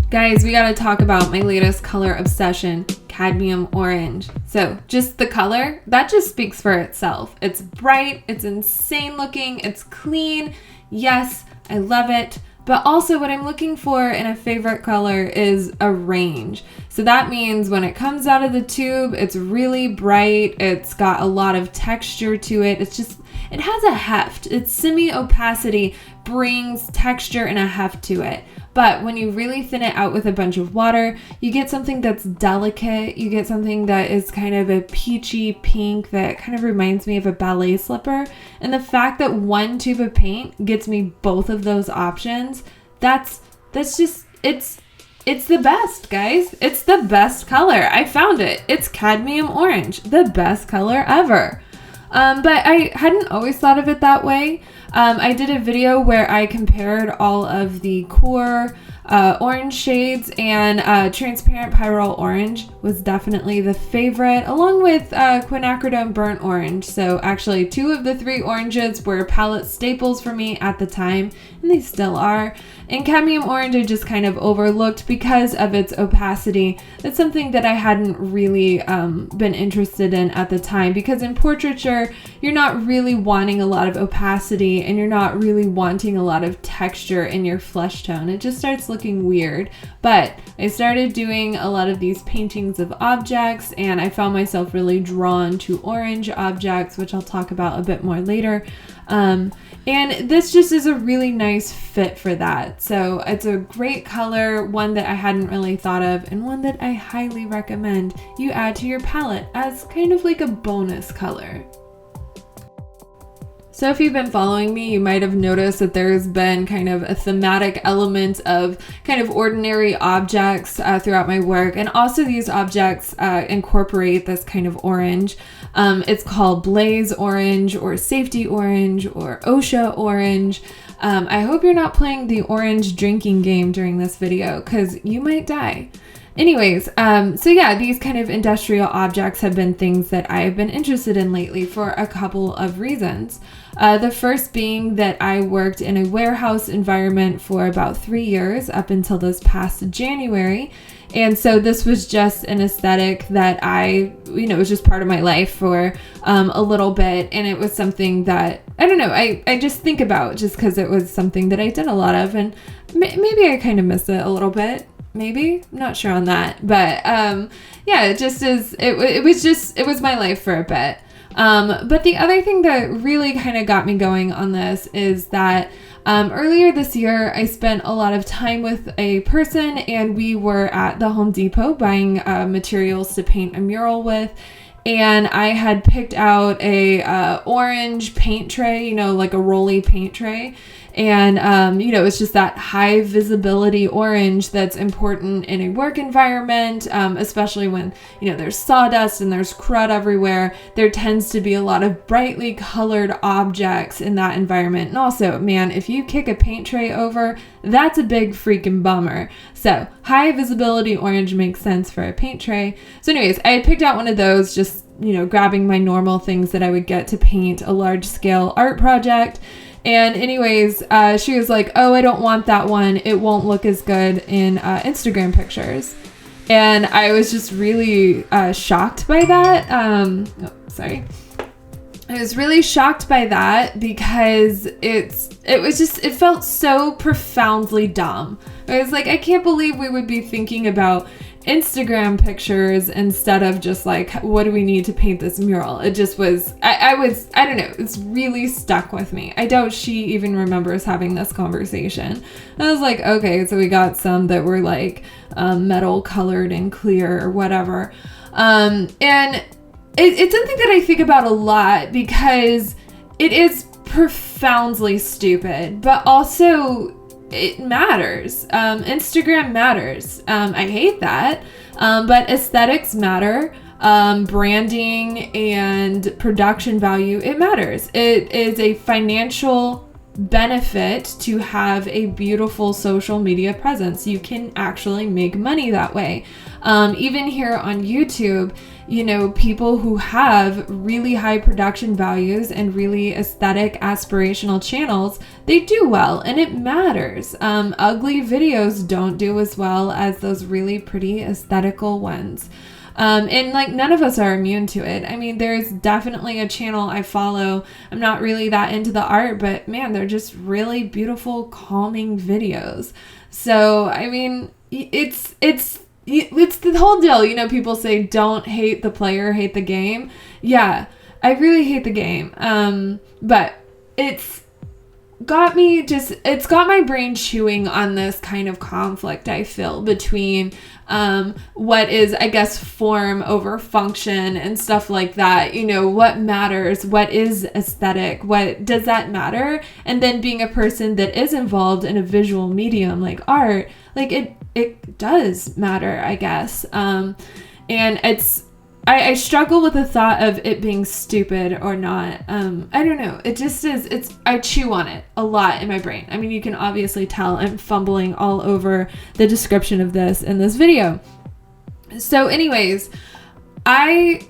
Guys, we gotta talk about my latest color obsession, cadmium orange. So just the color, that just speaks for itself. It's bright, it's insane looking, it's clean. Yes, I love it. But also what I'm looking for in a favorite color is a range. So that means when it comes out of the tube, it's really bright. It's got a lot of texture to it. It has a heft. Its semi-opacity brings texture and a heft to it. But when you really thin it out with a bunch of water, you get something that's delicate. You get something that is kind of a peachy pink that kind of reminds me of a ballet slipper. And the fact that one tube of paint gets me both of those options, it's the best, guys. It's the best color. I found it. It's cadmium orange, the best color ever. But I hadn't always thought of it that way. I did a video where I compared all of the core orange shades, and transparent pyrrole orange was definitely the favorite, along with quinacridone burnt orange. So actually 2 of the 3 oranges were palette staples for me at the time, and they still are. And cadmium orange I just kind of overlooked because of its opacity. That's something that I hadn't really been interested in at the time, because in portraiture you're not really wanting a lot of opacity and you're not really wanting a lot of texture in your flesh tone. It just starts looking weird. But I started doing a lot of these paintings of objects, and I found myself really drawn to orange objects, which I'll talk about a bit more later. And this just is a really nice fit for that. So it's a great color, one that I hadn't really thought of, and one that I highly recommend you add to your palette as kind of like a bonus color. So if you've been following me, you might have noticed that there's been kind of a thematic element of kind of ordinary objects throughout my work. And also these objects incorporate this kind of orange. It's called blaze orange or safety orange or OSHA orange. I hope you're not playing the orange drinking game during this video, because you might die. Anyways, so yeah, these kind of industrial objects have been things that I've been interested in lately for a couple of reasons. The first being that I worked in a warehouse environment for about 3 years up until this past January. And so this was just an aesthetic that it was just part of my life for a little bit. And it was something that, I don't know, I just think about just because it was something that I did a lot of, and maybe I kind of miss it a little bit. Maybe, I'm not sure on that, but yeah, it just is. It was my life for a bit. But the other thing that really kind of got me going on this is that earlier this year, I spent a lot of time with a person, and we were at the Home Depot buying materials to paint a mural with. And I had picked out a orange paint tray, like a rolly paint tray. And, it's just that high visibility orange that's important in a work environment, especially when, there's sawdust and there's crud everywhere. There tends to be a lot of brightly colored objects in that environment. And also, man, if you kick a paint tray over, that's a big freaking bummer. So high visibility orange makes sense for a paint tray. So anyways, I had picked out one of those, just, grabbing my normal things that I would get to paint a large scale art project. And anyways, she was like, oh, I don't want that one. It won't look as good in Instagram pictures. And I was just really shocked by that. I was really shocked by that because it felt so profoundly dumb. I was like, I can't believe we would be thinking about Instagram pictures instead of just like, what do we need to paint this mural? It just was, I don't know, it's really stuck with me. I doubt she even remembers having this conversation. I was like, okay, so we got some that were like metal colored and clear or whatever. And it's something that I think about a lot because it is profoundly stupid, but also it matters. Instagram matters. I hate that. But aesthetics matter. Branding and production value, it matters. It is a financial benefit to have a beautiful social media presence. You can actually make money that way. Even here on YouTube, you know, people who have really high production values and really aesthetic, aspirational channels, they do well, and it matters. Ugly videos don't do as well as those really pretty aesthetical ones. And like none of us are immune to it. I mean, there's definitely a channel I follow. I'm not really that into the art, but man, they're just really beautiful, calming videos. So, I mean, it's the whole deal. You know, people say don't hate the player, hate the game. Yeah, I really hate the game. But it's got my brain chewing on this kind of conflict I feel between what is, I guess, form over function and stuff like that. You know, what matters, what is aesthetic, what does that matter? And then being a person that is involved in a visual medium like art, like it does matter, I guess. And I struggle with the thought of it being stupid or not. I don't know. It just is. I chew on it a lot in my brain. I mean, you can obviously tell I'm fumbling all over the description of this in this video. So anyways, I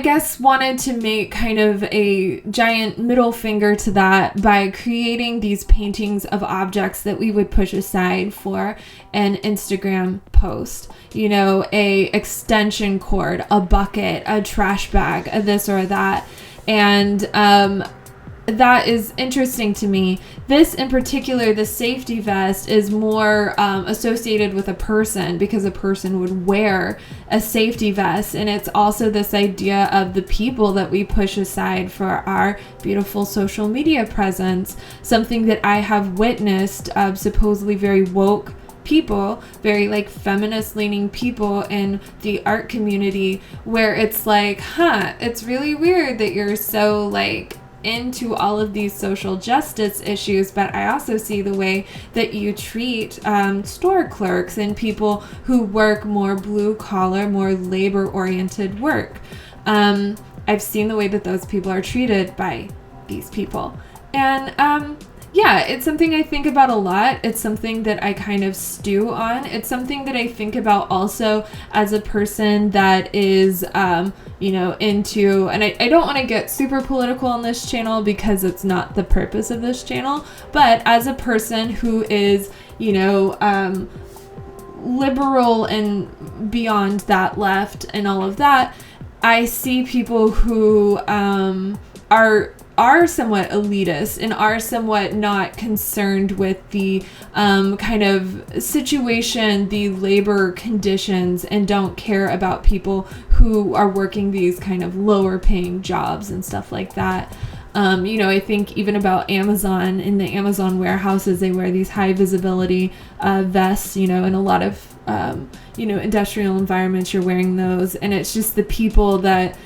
guess wanted to make kind of a giant middle finger to that by creating these paintings of objects that we would push aside for an Instagram post. You know, a extension cord, a bucket, a trash bag, a this or that. And that is interesting to me. This in particular, the safety vest, is more associated with a person because a person would wear a safety vest. And it's also this idea of the people that we push aside for our beautiful social media presence, something that I have witnessed supposedly very woke people, very like feminist leaning people in the art community, where it's like, it's really weird that you're so like into all of these social justice issues, but I also see the way that you treat store clerks and people who work more blue collar, more labor oriented work. I've seen the way that those people are treated by these people, and yeah, it's something I think about a lot. It's something that I kind of stew on. It's something that I think about also as a person that is, you know, into, and I don't want to get super political on this channel because it's not the purpose of this channel, but as a person who is, you know, liberal and beyond that, left and all of that, I see people who are somewhat elitist and are somewhat not concerned with the kind of situation, the labor conditions, and don't care about people who are working these kind of lower paying jobs and stuff like that. You know, I think even about Amazon, in the Amazon warehouses, they wear these high visibility vests, you know, in a lot of, you know, industrial environments, you're wearing those. And it's just the people that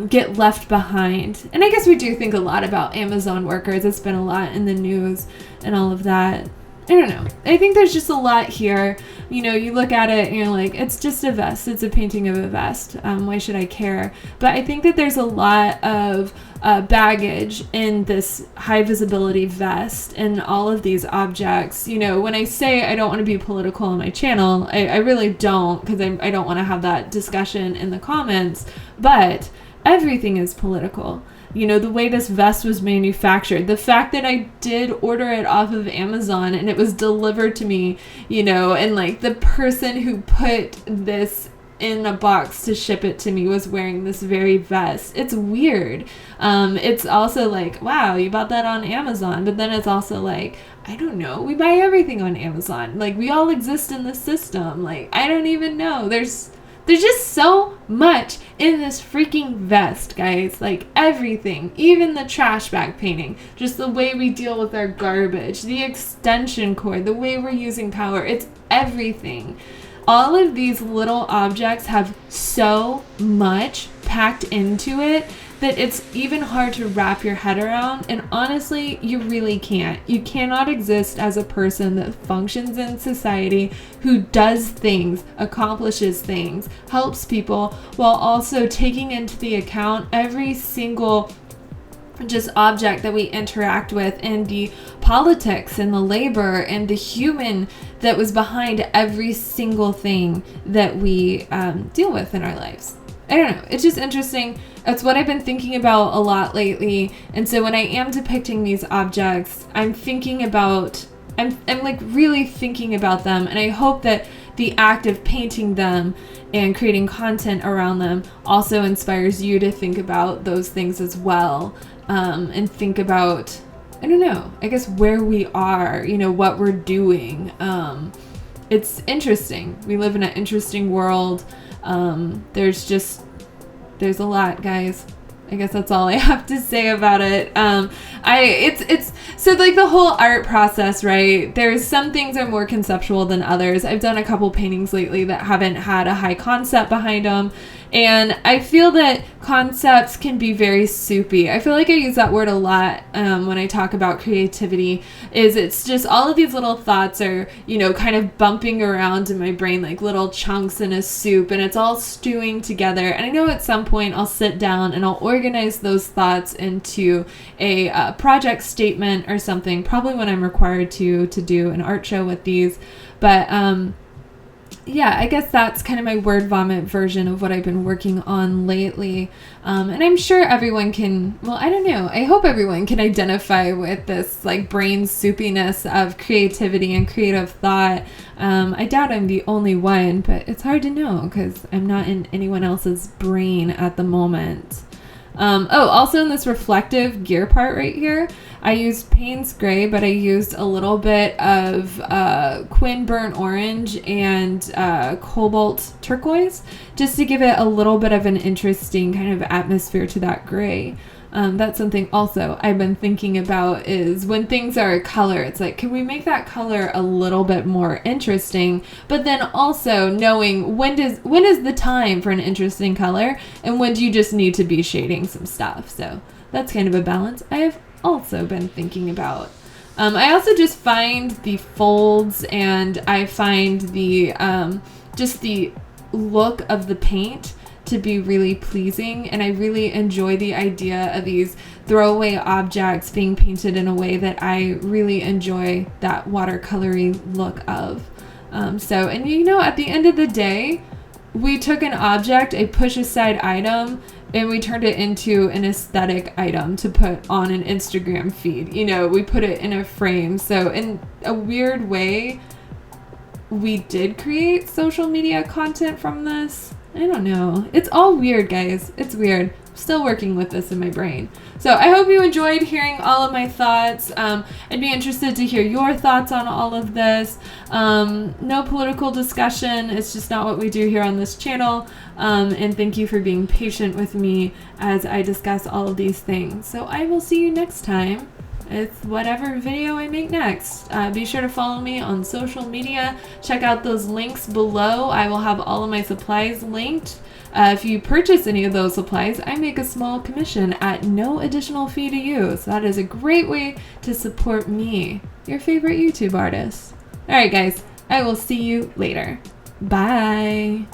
get left behind. And I guess we do think a lot about Amazon workers. It's been a lot in the news and all of that. I don't know. I think there's just a lot here. You know, you look at it and you're like, it's just a vest. It's a painting of a vest. Why should I care? But I think that there's a lot of baggage in this high visibility vest and all of these objects. You know, when I say I don't want to be political on my channel, I really don't, because I don't want to have that discussion in the comments. But everything is political. You know, the way this vest was manufactured, the fact that I did order it off of Amazon and it was delivered to me, you know, and like the person who put this in a box to ship it to me was wearing this very vest. It's weird. It's also like, wow, you bought that on Amazon. But then it's also like, I don't know, we buy everything on Amazon. Like, we all exist in the system. Like, I don't even know. There's just so much in this freaking vest, guys. Like, everything, even the trash bag painting, just the way we deal with our garbage, the extension cord, the way we're using power, it's everything. All of these little objects have so much packed into it that it's even hard to wrap your head around. And honestly, you really can't. You cannot exist as a person that functions in society, who does things, accomplishes things, helps people, while also taking into the account every single just object that we interact with, and the politics and the labor and the human that was behind every single thing that we deal with in our lives. I don't know. It's just interesting. That's what I've been thinking about a lot lately. And so when I am depicting these objects, I'm like really thinking about them. And I hope that the act of painting them and creating content around them also inspires you to think about those things as well. And think about, I don't know, I guess where we are, you know, what we're doing. It's interesting. We live in an interesting world. There's a lot, guys. I guess that's all I have to say about it. It's so like the whole art process, right? There's some things are more conceptual than others. I've done a couple paintings lately that haven't had a high concept behind them. And I feel that concepts can be very soupy. I feel like I use that word a lot when I talk about creativity. It's just all of these little thoughts are, you know, kind of bumping around in my brain like little chunks in a soup, and it's all stewing together. And I know at some point I'll sit down and I'll organize those thoughts into a project statement or something, probably when I'm required to do an art show with these. But yeah, I guess that's kind of my word vomit version of what I've been working on lately. And I'm sure everyone can, well, I don't know. I hope everyone can identify with this like brain soupiness of creativity and creative thought. I doubt I'm the only one, but it's hard to know because I'm not in anyone else's brain at the moment. Also in this reflective gear part right here, I used Payne's Gray, but I used a little bit of Quinn Burnt Orange and Cobalt Turquoise just to give it a little bit of an interesting kind of atmosphere to that gray. That's something also I've been thinking about is when things are a color, it's like, can we make that color a little bit more interesting? But then also knowing when is the time for an interesting color and when do you just need to be shading some stuff? So that's kind of a balance I've also been thinking about. I also just find the folds and I find the just the look of the paint to be really pleasing, and I really enjoy the idea of these throwaway objects being painted in a way that I really enjoy that watercolory look of. And you know, at the end of the day, we took an object, a push aside item, and we turned it into an aesthetic item to put on an Instagram feed. You know, we put it in a frame. So in a weird way, we did create social media content from this. I don't know. It's all weird, guys. It's weird. I'm still working with this in my brain. So I hope you enjoyed hearing all of my thoughts. I'd be interested to hear your thoughts on all of this. No political discussion. It's just not what we do here on this channel. And thank you for being patient with me as I discuss all of these things. So I will see you next time with whatever video I make next. Be sure to follow me on social media. Check out those links below. I will have all of my supplies linked. If you purchase any of those supplies, I make a small commission at no additional fee to you. So that is a great way to support me, your favorite YouTube artist. All right, guys, I will see you later. Bye.